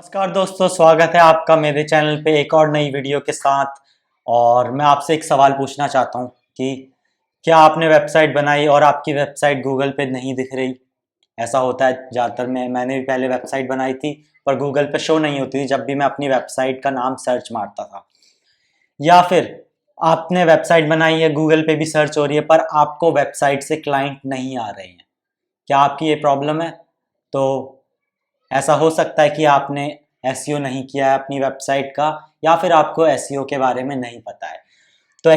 नमस्कार दोस्तों, स्वागत है आपका मेरे चैनल पे एक और नई वीडियो के साथ। और मैं आपसे एक सवाल पूछना चाहता हूँ कि क्या आपने वेबसाइट बनाई और आपकी वेबसाइट गूगल पे नहीं दिख रही। ऐसा होता है ज़्यादातर। मैंने भी पहले वेबसाइट बनाई थी पर गूगल पे शो नहीं होती थी जब भी मैं अपनी वेबसाइट का नाम सर्च मारता था। या फिर आपने वेबसाइट बनाई है, गूगल पे भी सर्च हो रही है पर आपको वेबसाइट से क्लाइंट नहीं आ रहे हैं। क्या आपकी ये प्रॉब्लम है? तो ऐसा हो सकता है कि आपने एसईओ नहीं किया है अपनी वेबसाइट का, या फिर आपको एसईओ के बारे में नहीं पता है। तो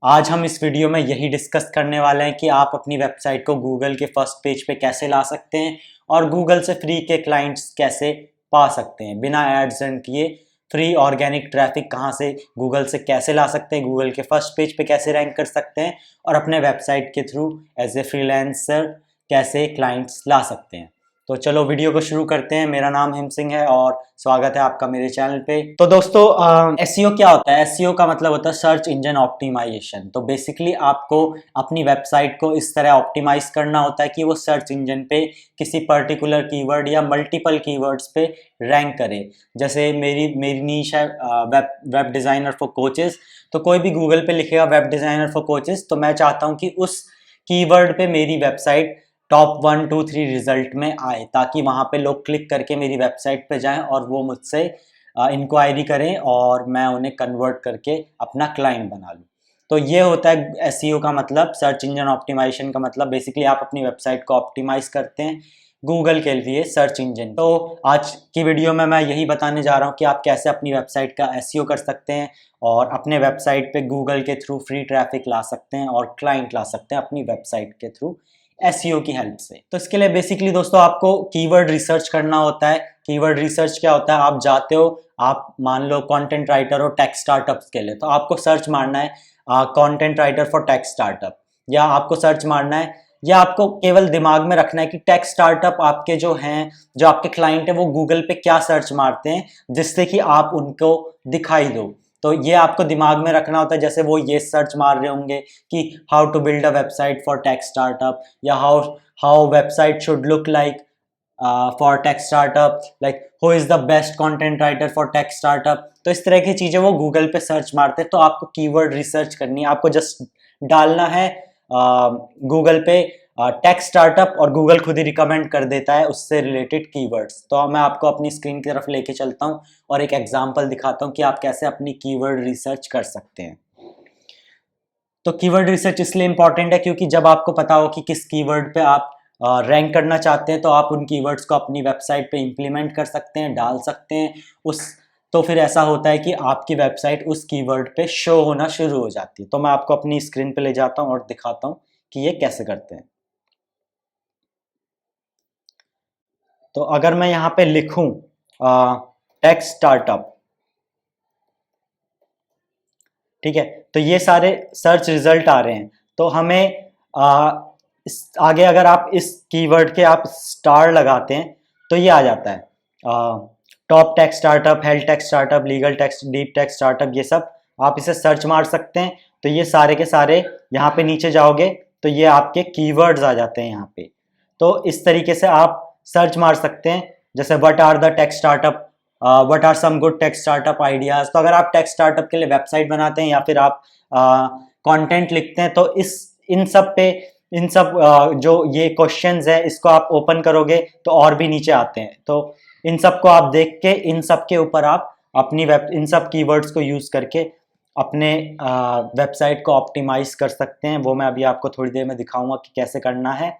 आज हम इस वीडियो में यही डिस्कस करने वाले हैं कि आप अपनी वेबसाइट को गूगल के फर्स्ट पेज पे कैसे ला सकते हैं और गूगल से फ्री के क्लाइंट्स कैसे पा सकते हैं बिना एड्स रन किए। फ्री ऑर्गेनिक ट्रैफिक कहाँ से गूगल से कैसे ला सकते हैं, गूगल के फर्स्ट पेज पे कैसे रैंक कर सकते हैं और अपने वेबसाइट के थ्रू एज ए फ्रीलांसर कैसे क्लाइंट्स ला सकते हैं। तो चलो वीडियो को शुरू करते हैं। मेरा नाम हिम सिंह है और स्वागत है आपका मेरे चैनल पे। तो दोस्तों, एसईओ क्या होता है? एसईओ का मतलब होता है सर्च इंजन ऑप्टिमाइजेशन। तो बेसिकली आपको अपनी वेबसाइट को इस तरह ऑप्टिमाइज करना होता है कि वो सर्च इंजन पे किसी पर्टिकुलर कीवर्ड या मल्टीपल कीवर्ड्स पे रैंक करे। जैसे मेरी नीश है वेब डिज़ाइनर फॉर कोचेस। तो कोई भी गूगल पे लिखेगा वेब डिज़ाइनर फॉर कोचेस, तो मैं चाहता हूँ कि उस कीवर्ड पे मेरी वेबसाइट टॉप 1, 2, 3 रिजल्ट में आए, ताकि वहाँ पे लोग क्लिक करके मेरी वेबसाइट पे जाएं और वो मुझसे इंक्वायरी करें और मैं उन्हें कन्वर्ट करके अपना क्लाइंट बना लूँ। तो ये होता है एसईओ का मतलब, सर्च इंजन ऑप्टिमाइजेशन का मतलब। बेसिकली आप अपनी वेबसाइट को ऑप्टिमाइज करते हैं गूगल के लिए, सर्च इंजन। तो आज की वीडियो में मैं यही बताने जा रहा हूँ कि आप कैसे अपनी वेबसाइट का एसईओ कर सकते हैं और अपने वेबसाइट पे गूगल के थ्रू फ्री ट्रैफिक ला सकते हैं और क्लाइंट ला सकते हैं अपनी वेबसाइट के थ्रू एसईओ की हेल्प से। तो इसके लिए बेसिकली दोस्तों आपको कीवर्ड रिसर्च करना होता है। कीवर्ड रिसर्च क्या होता है? आप जाते हो, आप मान लो कंटेंट राइटर हो टेक स्टार्टअप्स के लिए, तो आपको सर्च मारना है content writer for tech startup, या आपको सर्च मारना है, या आपको केवल दिमाग में रखना है कि टेक स्टार्टअप आपके जो हैं, जो आपके क्लाइंट है, वो गूगल पे क्या सर्च मारते हैं जिससे कि आप उनको दिखाई दो। तो ये आपको दिमाग में रखना होता है। जैसे वो ये सर्च मार रहे होंगे कि how to build a website for tech startup, या how website should look like for tech startup, like who is the best content writer for tech startup. तो इस तरह की चीजें वो गूगल पे सर्च मारते हैं। तो आपको कीवर्ड रिसर्च करनी है, आपको जस्ट डालना है गूगल पे टेक स्टार्टअप और गूगल खुद ही रिकमेंड कर देता है उससे रिलेटेड कीवर्ड्स। तो मैं आपको अपनी स्क्रीन की तरफ लेके चलता हूँ और एक एग्जांपल दिखाता हूँ कि आप कैसे अपनी कीवर्ड रिसर्च कर सकते हैं। तो कीवर्ड रिसर्च इसलिए इंपॉर्टेंट है क्योंकि जब आपको पता हो कि किस कीवर्ड पे आप रैंक करना चाहते हैं, तो आप उन कीवर्ड्स को अपनी वेबसाइट पे इंप्लीमेंट कर सकते हैं, डाल सकते हैं उस। तो फिर ऐसा होता है कि आपकी वेबसाइट उस कीवर्ड पे शो होना शुरू हो जाती है। तो मैं आपको अपनी स्क्रीन पे ले जाता हूँ और दिखाता हूँ कि ये कैसे करते हैं। तो अगर मैं यहाँ पे लिखूं टेक स्टार्टअप, ठीक है, तो ये सारे सर्च रिजल्ट आ रहे हैं। तो हमें आगे अगर आप इस कीवर्ड के आप स्टार लगाते हैं तो ये आ जाता है top tech startup, health tech startup, legal tech, deep tech startup, ये सब आप इसे सर्च मार सकते हैं। तो ये सारे के सारे यहाँ पे नीचे जाओगे तो ये आपके कीवर्ड्स आ जाते हैं यहाँ पे। तो इस तरीके से आप सर्च मार सकते हैं, जैसे what are the tech startup, what are some good tech startup ideas. तो अगर आप टेक स्टार्टअप के लिए वेबसाइट बनाते हैं या फिर आप कंटेंट लिखते हैं, तो इन सब जो ये क्वेश्चंस है इसको आप ओपन करोगे तो और भी नीचे आते हैं। तो इन सब को आप देख के इन सब के ऊपर आप अपनी इन सब कीवर्ड्स को यूज करके अपने वेबसाइट को ऑप्टिमाइज कर सकते हैं। वो मैं अभी आपको थोड़ी देर में दिखाऊंगा कि कैसे करना है,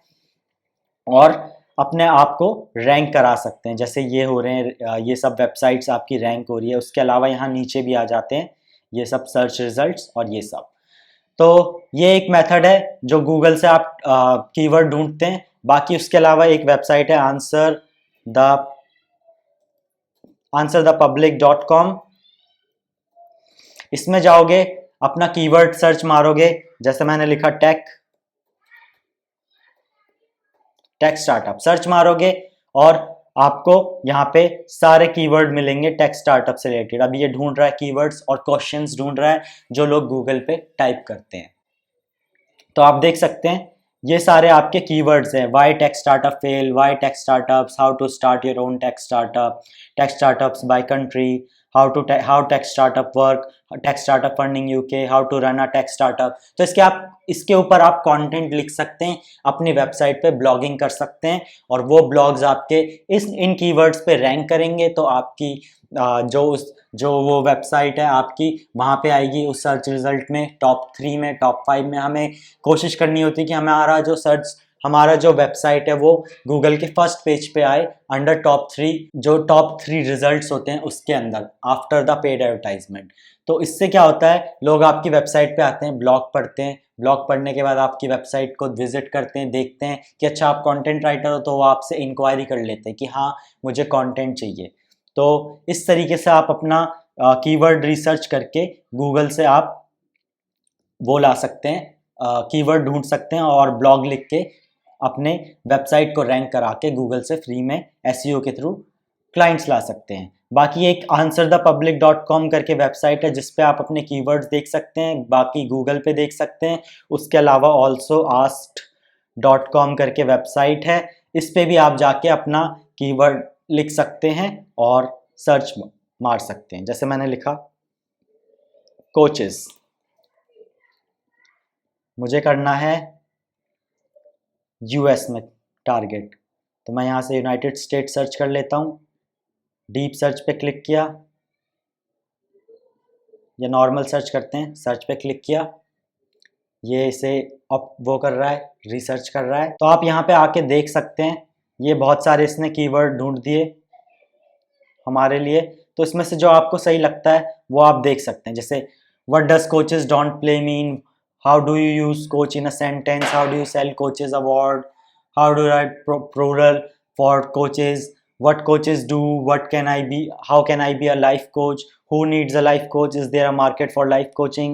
और अपने आप को रैंक करा सकते हैं। जैसे ये हो रहे हैं, ये सब वेबसाइट्स आपकी रैंक हो रही है। उसके अलावा यहाँ नीचे भी आ जाते हैं ये सब सर्च रिजल्ट्स और ये सब। तो ये एक मेथड है जो गूगल से आप कीवर्ड ढूंढते हैं। बाकी उसके अलावा एक वेबसाइट है answerthepublic.com। इसमें जाओगे, अपना कीवर्ड सर्च मारोगे, जैसे मैंने लिखा टेक स्टार्टअप सर्च मारोगे और आपको यहाँ पे सारे कीवर्ड मिलेंगे टेक स्टार्टअप से रिलेटेड। अभी ये ढूंढ रहा है कीवर्ड्स और क्वेश्चंस ढूंढ रहा है जो लोग गूगल पे टाइप करते हैं। तो आप देख सकते हैं ये सारे आपके कीवर्ड्स हैं। Why tech startup fail, why tech startups, how to start your own tech startups by country, how tech startup work, tech startup funding UK, how to run a tech startup. तो इसके ऊपर आप content लिख सकते हैं, अपनी website पे blogging कर सकते हैं, और वो ब्लॉग्स आपके इन कीवर्ड्स पे रैंक करेंगे, तो आपकी जो वो वेबसाइट है आपकी वहाँ पे आएगी उस सर्च रिजल्ट में, टॉप 3 में, टॉप 5 में। हमें कोशिश करनी होती है कि हमारा जो वेबसाइट है वो गूगल के फर्स्ट पेज पे आए, अंडर टॉप 3 रिजल्ट्स होते हैं उसके अंदर, आफ्टर द पेड एडवर्टाइजमेंट। तो इससे क्या होता है, लोग आपकी वेबसाइट पे आते हैं, ब्लॉग पढ़ते हैं, ब्लॉग पढ़ने के बाद आपकी वेबसाइट को विजिट करते हैं, देखते हैं कि अच्छा आप कंटेंट राइटर हो, तो वो आपसे इंक्वायरी कर लेते हैं कि हाँ मुझे कंटेंट चाहिए। तो इस तरीके से आप अपना कीवर्ड रिसर्च करके गूगल से आप वो ला सकते हैं, कीवर्ड ढूंढ सकते हैं, और ब्लॉग लिख के अपने वेबसाइट को रैंक करा के गूगल से फ्री में एसईओ के थ्रू क्लाइंट्स ला सकते हैं। बाकी एक answerthepublic.com करके वेबसाइट है जिस पे आप अपने कीवर्ड्स देख सकते हैं, बाकी गूगल पे देख सकते हैं। उसके अलावा ऑल्सो asked.com करके वेबसाइट है, इस पे भी आप जाके अपना कीवर्ड लिख सकते हैं और सर्च मार सकते हैं। जैसे मैंने लिखा कोचेस, मुझे करना है यूएस में टारगेट, तो मैं यहाँ से यूनाइटेड स्टेट सर्च कर लेता हूँ, डीप सर्च पे क्लिक किया, या नॉर्मल सर्च करते हैं, सर्च पे क्लिक किया, ये इसे अब वो कर रहा है, रिसर्च कर रहा है। तो आप यहाँ पे आके देख सकते हैं, ये बहुत सारे इसने कीवर्ड ढूंढ दिए हमारे लिए, तो इसमें से जो आपको सही लगता है वो आप देख सकते हैं। जैसे what does coaches don't play mean, how do you use coach in a sentence, how do you sell coaches award, how do write plural for coaches, what coaches do, how can I be a life coach, who needs a life coach, is there a market for life coaching,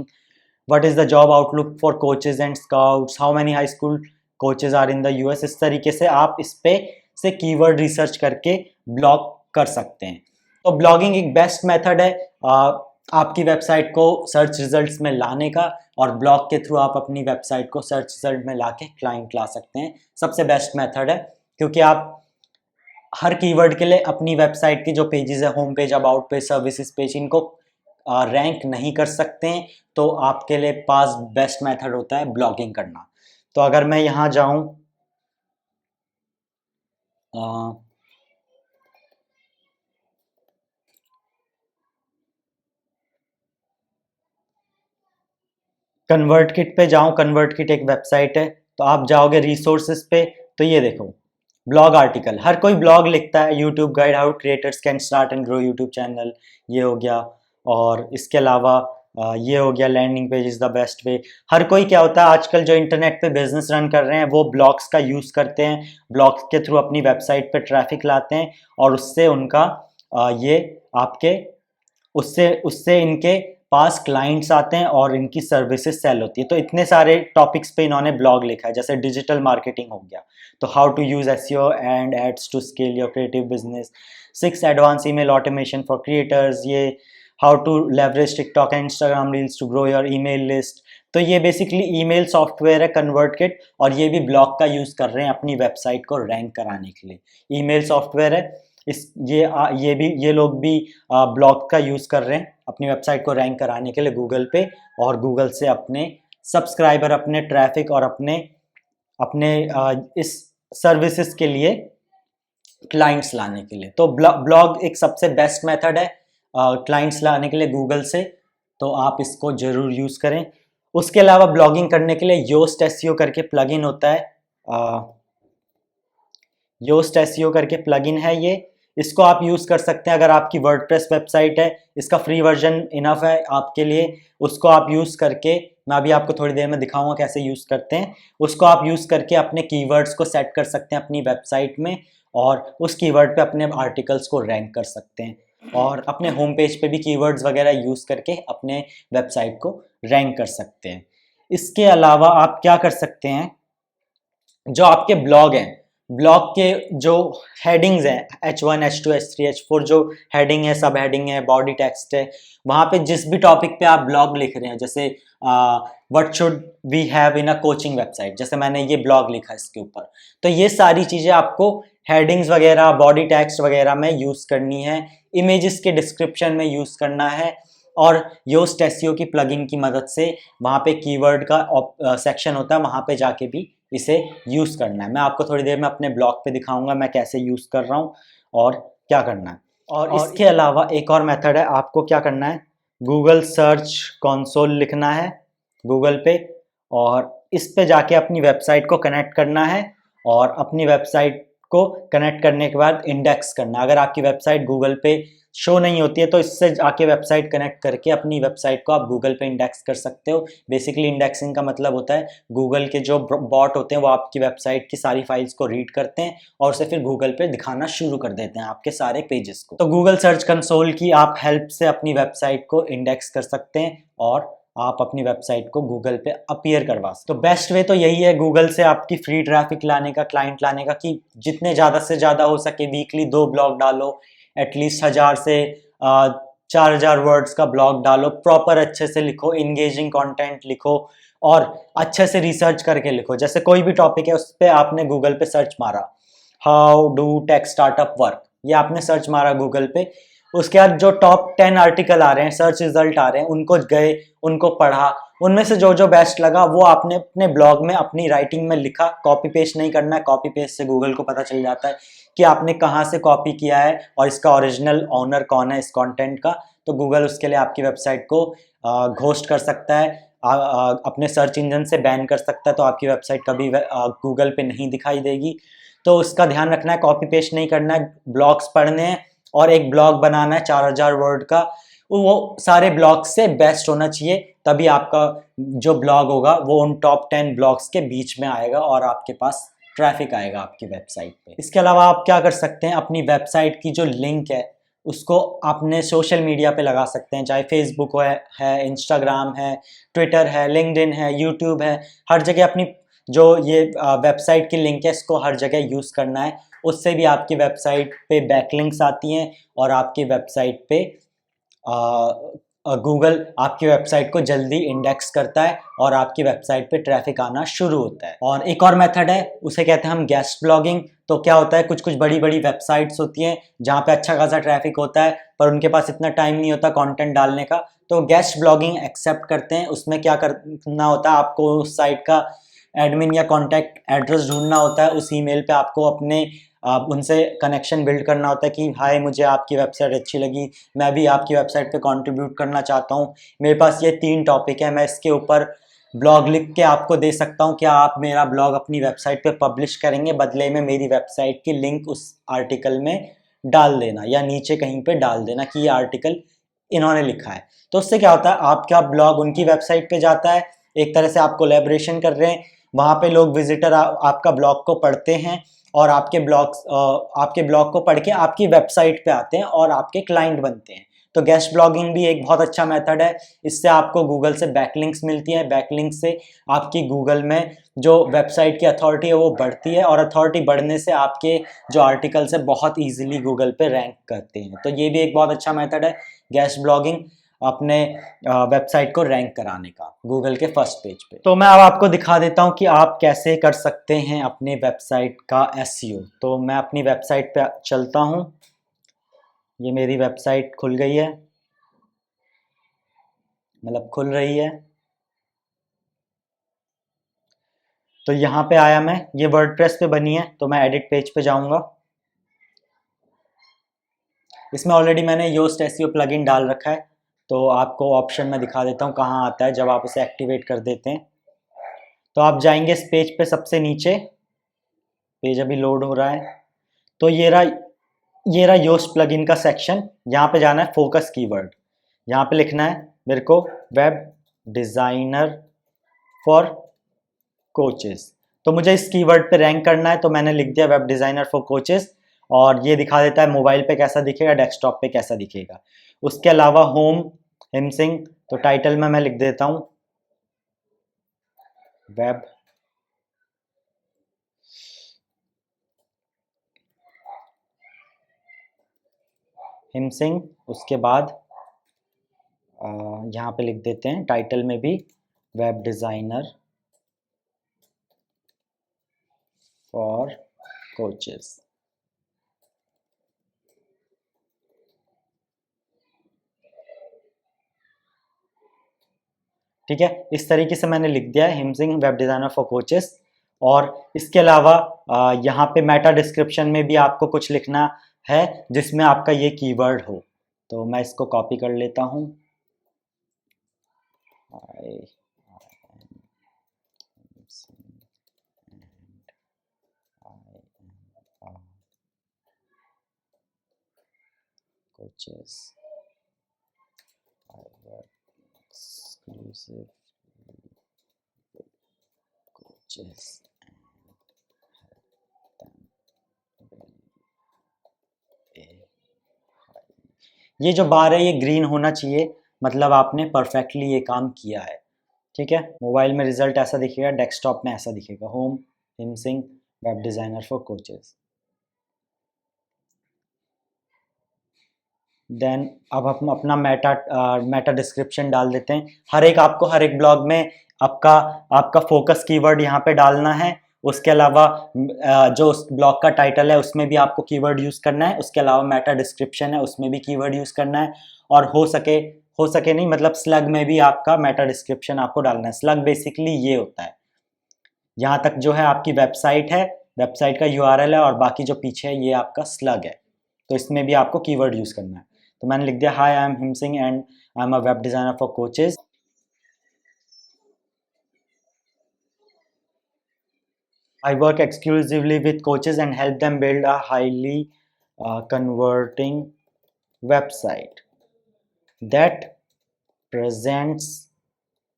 what is the job outlook for coaches and scouts, how many high school coaches are in the US। इस तरीके से आप इस पे से keyword research करके blog कर सकते हैं। तो ब्लॉगिंग एक बेस्ट मेथड है आपकी वेबसाइट को सर्च रिजल्ट्स में लाने का, और ब्लॉग के थ्रू आप अपनी वेबसाइट को सर्च रिजल्ट में ला के क्लाइंट ला सकते हैं। सबसे बेस्ट मेथड है, क्योंकि आप हर कीवर्ड के लिए अपनी वेबसाइट की जो पेजेस है, home page, about page, services page, इनको रैंक नहीं कर सकते हैं, तो आपके लिए पास बेस्ट मेथड होता है ब्लॉगिंग करना। तो अगर मैं यहाँ जाऊँ, कन्वर्टकिट पे जाऊँ, कन्वर्टकिट एक वेबसाइट है, तो आप जाओगे रिसोर्सेज पे, तो ये देखो ब्लॉग आर्टिकल, हर कोई ब्लॉग लिखता है, YouTube guide, how creators can start and grow YouTube channel, ये हो गया। और इसके अलावा ये हो गया landing page is the best way. हर कोई क्या होता है, आजकल जो इंटरनेट पे बिजनेस रन कर रहे हैं वो ब्लॉग्स का यूज़ करते हैं, ब्लॉग्स के थ्रू अपनी वेबसाइट पे ट्रैफिक लाते हैं, और उससे उनका ये आपके उससे उससे इनके पास क्लाइंट्स आते हैं और इनकी सर्विसेज सेल होती है। तो इतने सारे टॉपिक्स पे इन्होंने ब्लॉग लिखा है, जैसे डिजिटल मार्केटिंग हो गया, तो how to use SEO and ads to scale your creative business, 6 advance email automation for creators, ये how to leverage TikTok and Instagram reels to grow your email list. तो ये basically email software है ConvertKit, और ये भी blog का use कर रहे हैं अपनी वेबसाइट को रैंक कराने के लिए। ईमेल सॉफ्टवेयर है, ये लोग भी ब्लॉग का यूज़ कर रहे हैं अपनी वेबसाइट को रैंक कराने के लिए गूगल पे, और गूगल से अपने सब्सक्राइबर, अपने ट्रैफिक और अपने इस सर्विसेज के लिए क्लाइंट्स लाने के लिए। तो ब्लॉग एक सबसे बेस्ट मेथड है क्लाइंट्स लाने के लिए गूगल से, तो आप इसको ज़रूर यूज़ करें। उसके अलावा ब्लॉगिंग करने के लिए योस्ट एसईओ करके प्लगइन होता है, योस्ट एसईओ करके प्लगइन है ये, इसको आप यूज़ कर सकते हैं अगर आपकी वर्डप्रेस वेबसाइट है। इसका फ्री वर्जन इनफ है आपके लिए, उसको आप यूज़ करके, मैं अभी आपको थोड़ी देर में दिखाऊंगा कैसे यूज़ करते हैं, उसको आप यूज़ करके अपने कीवर्ड्स को सेट कर सकते हैं अपनी वेबसाइट में, और उस कीवर्ड पे अपने आर्टिकल्स को रैंक कर सकते हैं, और अपने होम पेज पे भी कीवर्ड्स वगैरह यूज़ करके अपने वेबसाइट को रैंक कर सकते हैं। इसके अलावा आप क्या कर सकते हैं, जो आपके ब्लॉग हैं ब्लॉग के जो हेडिंग्स हैं H1 H2 H3 H4 जो हेडिंग है, सब हेडिंग है, बॉडी टेक्स्ट है, वहाँ पे जिस भी टॉपिक पे आप ब्लॉग लिख रहे हैं, जैसे what should we have in a coaching website, जैसे मैंने ये ब्लॉग लिखा इसके ऊपर, तो ये सारी चीज़ें आपको हेडिंग्स वगैरह, बॉडी टेक्स्ट वगैरह में यूज़ करनी है, इमेजेस के डिस्क्रिप्शन में यूज़ करना है, और योस्ट एसईओ की प्लगइन की मदद से वहाँ पे कीवर्ड का सेक्शन होता है, वहाँ पे जाके भी इसे यूज़ करना है। मैं आपको थोड़ी देर में अपने ब्लॉग पे दिखाऊंगा मैं कैसे यूज़ कर रहा हूँ और क्या करना है। और इसके अलावा एक और मेथड है, आपको क्या करना है, गूगल सर्च कंसोल लिखना है गूगल पे, और इस पे जाके अपनी वेबसाइट को कनेक्ट करना है, और अपनी वेबसाइट को कनेक्ट करने के बाद इंडेक्स करना। अगर आपकी वेबसाइट गूगल पे शो नहीं होती है तो इससे आके वेबसाइट कनेक्ट करके अपनी वेबसाइट को आप गूगल पे इंडेक्स कर सकते हो। बेसिकली इंडेक्सिंग का मतलब होता है गूगल के जो बॉट होते हैं वो आपकी वेबसाइट की सारी फाइल्स को रीड करते हैं और उसे फिर गूगल पे दिखाना शुरू कर देते हैं आपके सारे पेजेस को। तो गूगल सर्च कंसोल की आप हेल्प से अपनी वेबसाइट को इंडेक्स कर सकते हैं और आप अपनी वेबसाइट को गूगल पे अपीयर करवा सकते। तो बेस्ट वे तो यही है गूगल से आपकी फ्री ट्रैफिक लाने का, क्लाइंट लाने का, कि जितने ज़्यादा से ज़्यादा हो सके वीकली 2 ब्लॉग डालो, एटलीस्ट 1000 से 4000 वर्ड्स का ब्लॉग डालो, प्रॉपर अच्छे से लिखो, इंगेजिंग कंटेंट लिखो और अच्छे से रिसर्च करके लिखो। जैसे कोई भी टॉपिक है उस पर आपने गूगल पे सर्च मारा, how do take startup work, ये आपने सर्च मारा गूगल पे, उसके बाद जो टॉप 10 आर्टिकल आ रहे हैं, सर्च रिजल्ट आ रहे हैं, उनको गए, उनको पढ़ा, उनमें से जो जो बेस्ट लगा वो आपने अपने ब्लॉग में अपनी राइटिंग में लिखा। कॉपी पेस्ट नहीं करना है, कॉपी पेस्ट से गूगल को पता चल जाता है कि आपने कहाँ से कॉपी किया है और इसका ओरिजिनल ऑनर कौन है इस कंटेंट का। तो गूगल उसके लिए आपकी वेबसाइट को घोस्ट कर सकता है, अपने सर्च इंजन से बैन कर सकता है, तो आपकी वेबसाइट कभी गूगल पे नहीं दिखाई देगी। तो उसका ध्यान रखना है, कॉपी पेस्ट नहीं करना है, ब्लॉग्स पढ़ने हैं और एक ब्लॉग बनाना है 4000 वर्ड का, वो सारे ब्लॉग्स से बेस्ट होना चाहिए, तभी आपका जो ब्लॉग होगा वो उन टॉप 10 ब्लॉग्स के बीच में आएगा और आपके पास ट्रैफिक आएगा आपकी वेबसाइट पे। इसके अलावा आप क्या कर सकते हैं, अपनी वेबसाइट की जो लिंक है उसको अपने सोशल मीडिया पे लगा सकते हैं, चाहे फेसबुक है, इंस्टाग्राम है, ट्विटर है, लिंक्डइन है, यूट्यूब है, हर जगह अपनी जो ये वेबसाइट की लिंक है इसको हर जगह यूज़ करना है। उससे भी आपकी वेबसाइट पे बैकलिंक्स आती हैं और आपकी वेबसाइट पे गूगल आपकी वेबसाइट को जल्दी इंडेक्स करता है और आपकी वेबसाइट पे ट्रैफिक आना शुरू होता है। और एक और मेथड है, उसे कहते हैं हम गेस्ट ब्लॉगिंग। तो क्या होता है, कुछ कुछ बड़ी बड़ी वेबसाइट्स होती हैं जहाँ पे अच्छा खासा ट्रैफिक होता है पर उनके पास इतना टाइम नहीं होता कंटेंट डालने का, तो गेस्ट ब्लॉगिंग एक्सेप्ट करते हैं। उसमें क्या करना होता है, आपको उस साइट का एडमिन या कॉन्टैक्ट एड्रेस ढूंढना होता है, उस ईमेल पे आपको अपने उनसे कनेक्शन बिल्ड करना होता है कि हाय मुझे आपकी वेबसाइट अच्छी लगी, मैं भी आपकी वेबसाइट पे कंट्रीब्यूट करना चाहता हूँ, मेरे पास ये 3 टॉपिक है, मैं इसके ऊपर ब्लॉग लिख के आपको दे सकता हूँ, क्या आप मेरा ब्लॉग अपनी वेबसाइट पे पब्लिश करेंगे, बदले में मेरी वेबसाइट की लिंक उस आर्टिकल में डाल देना या नीचे कहीं पे डाल देना कि ये आर्टिकल इन्होंने लिखा है। तो उससे क्या होता है, आपका ब्लॉग उनकी वेबसाइट पे जाता है, एक तरह से आप कोलैबोरेशन कर रहे हैं, वहाँ पे लोग विजिटर आपका ब्लॉग को पढ़ते हैं और आपके ब्लॉग को पढ़ के आपकी वेबसाइट पे आते हैं और आपके क्लाइंट बनते हैं। तो गेस्ट ब्लॉगिंग भी एक बहुत अच्छा मेथड है, इससे आपको गूगल से बैकलिंक्स मिलती हैं, बैकलिंक से आपकी गूगल में जो वेबसाइट की अथॉरिटी है वो बढ़ती है और अथॉरिटी बढ़ने से आपके जो आर्टिकल्स है बहुत ईजिली गूगल पे रैंक करते हैं। तो ये भी एक बहुत अच्छा मेथड है गेस्ट ब्लॉगिंग, अपने वेबसाइट को रैंक कराने का गूगल के फर्स्ट पेज पे। तो मैं अब आपको दिखा देता हूँ कि आप कैसे कर सकते हैं अपने वेबसाइट का एसईओ। तो मैं अपनी वेबसाइट पे चलता हूँ, ये मेरी वेबसाइट खुल गई है, मतलब खुल रही है। तो यहाँ पे आया मैं, ये वर्डप्रेस पे बनी है, तो मैं एडिट पेज पे जाऊँगा। इसमें ऑलरेडी मैंने योस्ट एसईओ प्लगइन डाल रखा है, तो आपको ऑप्शन में दिखा देता हूँ कहाँ आता है जब आप उसे एक्टिवेट कर देते हैं। तो आप जाएंगे इस पेज पे सबसे नीचे, पेज अभी लोड हो रहा है, तो ये रहा योस्ट प्लगइन का सेक्शन। यहाँ पे जाना है फोकस कीवर्ड, यहाँ पे लिखना है मेरे को वेब डिज़ाइनर फॉर कोचेस। तो मुझे इस कीवर्ड पे रैंक करना है, तो मैंने लिख दिया वेब डिज़ाइनर फॉर कोचेस, और ये दिखा देता है मोबाइल पे कैसा दिखेगा, डेस्कटॉप पे कैसा दिखेगा। उसके अलावा होम हिमसिंग, तो टाइटल में मैं लिख देता हूँ वेब हिम सिंह, उसके बाद यहाँ पे लिख देते हैं टाइटल में भी वेब डिज़ाइनर फॉर कोचेस। ठीक है, इस तरीके से मैंने लिख दिया है him Singh web designer for coaches. और इसके अलावा यहाँ पे मेटा डिस्क्रिप्शन में भी आपको कुछ लिखना है जिसमें आपका ये कीवर्ड हो। तो मैं इसको कॉपी कर लेता हूँ। coaches I work exclusive coaches ये जो बार है ये ग्रीन होना चाहिए, मतलब आपने परफेक्टली ये काम किया है। ठीक है, मोबाइल में रिजल्ट ऐसा दिखेगा, डेस्कटॉप में ऐसा दिखेगा, home Him Singh web designer for coaches. Then अब हम अपना मेटा डिस्क्रिप्शन डाल देते हैं। आपको हर एक ब्लॉग में आपका फोकस कीवर्ड यहाँ पे डालना है। उसके अलावा जो उस ब्लॉग का टाइटल है उसमें भी आपको कीवर्ड यूज़ करना है। उसके अलावा मेटा डिस्क्रिप्शन है उसमें भी कीवर्ड यूज़ करना है। और हो सके नहीं, मतलब स्लग में भी आपका मेटा डिस्क्रिप्शन आपको डालना है। स्लग बेसिकली ये होता है, यहाँ तक जो है आपकी वेबसाइट है, वेबसाइट का यूआरएल है, और बाकी जो पीछे है ये आपका स्लग है। तो इसमें भी आपको कीवर्ड यूज़ करना है। तो मैंने लिख दिया hi I am Him Singh and I am a web designer for coaches. I work exclusively with coaches and help them build a highly converting website that presents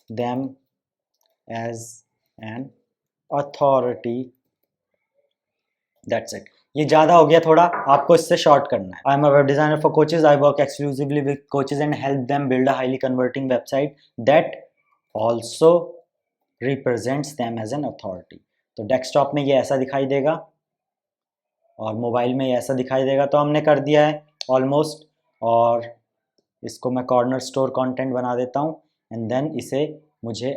them as an authority. That's it. ये ज़्यादा हो गया थोड़ा, आपको इससे short करना है। I am a web designer for coaches, I work exclusively with coaches and help them build a highly converting website that also represents them as an authority. तो डेस्कटॉप में ये ऐसा दिखाई देगा और मोबाइल में ये ऐसा दिखाई देगा। तो हमने कर दिया है ऑलमोस्ट, और इसको मैं कॉर्नर स्टोर कंटेंट बना देता हूँ एंड देन इसे मुझे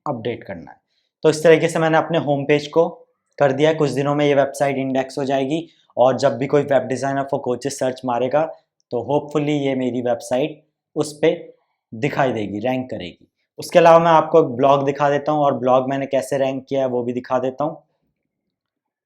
अपडेट करना है। तो इस तरीके से मैंने अपने होम पेज को कर दिया है। कुछ दिनों में ये वेबसाइट इंडेक्स हो जाएगी और जब भी कोई web designer for coaches search मारेगा तो होपफुली ये मेरी वेबसाइट उस पर दिखाई देगी, रैंक करेगी। उसके अलावा मैं आपको एक ब्लॉग दिखा देता हूँ, और ब्लॉग मैंने कैसे रैंक किया है वो भी दिखा देता हूँ।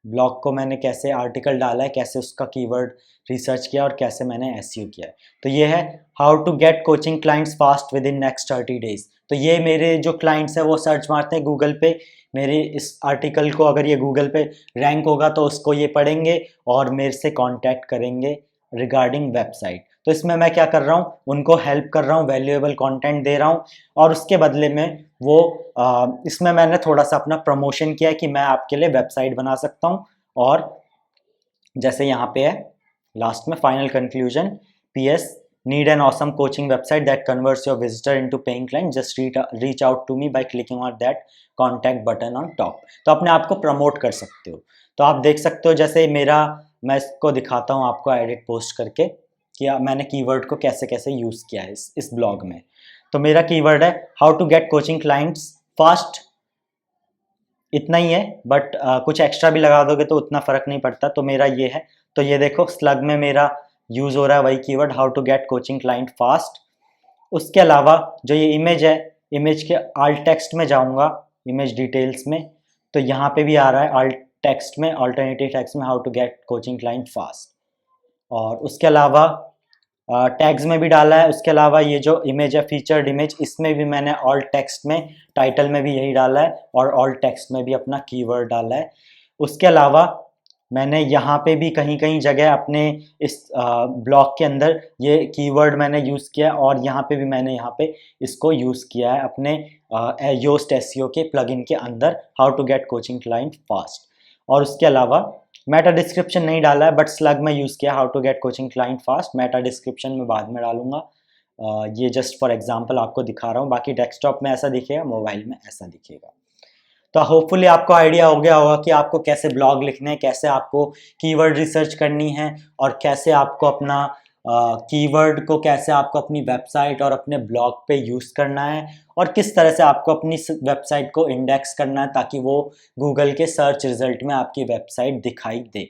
ब्लॉग को मैंने कैसे आर्टिकल डाला है, कैसे उसका कीवर्ड रिसर्च किया और कैसे मैंने एसईओ किया है। तो ये है how to get coaching clients fast within next 30 days. तो ये मेरे जो क्लाइंट्स हैं वो सर्च मारते हैं गूगल पे, मेरे इस आर्टिकल को अगर ये गूगल पे रैंक होगा तो उसको ये पढ़ेंगे और मेरे से कांटेक्ट करेंगे रिगार्डिंग वेबसाइट। तो इसमें मैं क्या कर रहा हूँ, उनको हेल्प कर रहा हूँ, वैल्यूएबल कंटेंट दे रहा हूँ, और उसके बदले में वो इसमें मैंने थोड़ा सा अपना प्रमोशन किया है कि मैं आपके लिए वेबसाइट बना सकता हूँ। और जैसे यहाँ पे है लास्ट में final conclusion, PS need an awesome coaching website that converts your visitor into paying client, just reach out to me by clicking on that contact button on top. तो अपने आप को प्रमोट कर सकते हो। तो आप देख सकते हो जैसे मैं इसको दिखाता हूँ आपको एडिट पोस्ट करके कि मैंने कीवर्ड को कैसे कैसे यूज़ किया है इस ब्लॉग में। तो मेरा कीवर्ड है how to get coaching clients fast, इतना ही है, बट कुछ एक्स्ट्रा भी लगा दोगे तो उतना फ़र्क नहीं पड़ता। तो मेरा ये है, तो ये देखो स्लग में मेरा यूज़ हो रहा है वही keyword how to get coaching client fast. उसके अलावा जो ये इमेज है, इमेज के आल्ट टेक्स्ट में जाऊंगा, इमेज डिटेल्स में, तो यहाँ पे भी आ रहा है आल्ट टेक्स्ट में, अल्टरनेटिव टेक्स्ट में how to get coaching client fast. और उसके अलावा टैग्स में भी डाला है। उसके अलावा ये जो इमेज है फीचर्ड इमेज, इसमें भी मैंने ऑल टेक्स्ट में, टाइटल में भी यही डाला है और ऑल टेक्स्ट में भी अपना कीवर्ड डाला है। उसके अलावा मैंने यहाँ पे भी कहीं कहीं जगह अपने इस ब्लॉग के अंदर ये कीवर्ड मैंने यूज़ किया, और यहाँ पे भी मैंने यहाँ पे इसको यूज़ किया है अपने योस्ट एसईओ के प्लगइन के अंदर, how to get coaching client fast. और उसके अलावा मेटा डिस्क्रिप्शन नहीं डाला है, बट स्लग में यूज़ किया how to get coaching client fast. Meta description में बाद में डालूंगा। ये जस्ट फॉर एग्जांपल आपको दिखा रहा हूँ, बाकी डेस्कटॉप में ऐसा दिखेगा, मोबाइल में ऐसा दिखेगा। तो होपफुली आपको आइडिया हो गया होगा कि आपको कैसे ब्लॉग लिखने हैं, कैसे आपको कीवर्ड रिसर्च करनी है, और कैसे आपको अपना कीवर्ड को कैसे आपको अपनी वेबसाइट और अपने ब्लॉग पे यूज़ करना है और किस तरह से आपको अपनी वेबसाइट को इंडेक्स करना है ताकि वो गूगल के सर्च रिजल्ट में आपकी वेबसाइट दिखाई दे।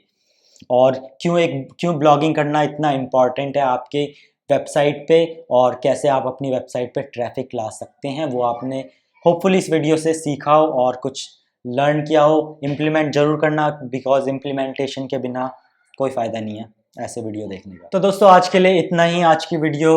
और क्यों ब्लॉगिंग करना इतना इम्पॉर्टेंट है आपके वेबसाइट पे और कैसे आप अपनी वेबसाइट पे ट्रैफिक ला सकते हैं, वो आपने होपफुली इस वीडियो से सीखा हो और कुछ लर्न किया हो। इम्प्लीमेंट ज़रूर करना, बिकॉज इम्प्लीमेंटेशन के बिना कोई फ़ायदा नहीं है ऐसे वीडियो देखने का। तो दोस्तों आज के लिए इतना ही। आज की वीडियो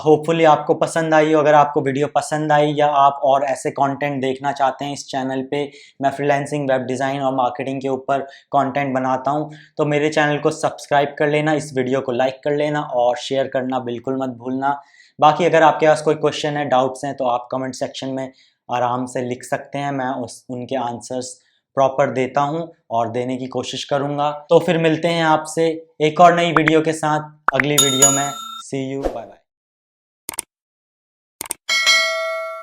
होपफुली आपको पसंद आई हो। अगर आपको वीडियो पसंद आई या आप और ऐसे कंटेंट देखना चाहते हैं इस चैनल पे, मैं फ्रीलांसिंग, वेब डिज़ाइन और मार्केटिंग के ऊपर कंटेंट बनाता हूं, तो मेरे चैनल को सब्सक्राइब कर लेना, इस वीडियो को लाइक कर लेना और शेयर करना बिल्कुल मत भूलना। बाकी अगर आपके पास कोई क्वेश्चन है, डाउट्स हैं, तो आप कमेंट सेक्शन में आराम से लिख सकते हैं। मैं उनके आंसर्स प्रॉपर देता हूं और देने की कोशिश करूंगा। तो फिर मिलते हैं आपसे एक और नई वीडियो के साथ अगली वीडियो में। सी यू, बाय बाय।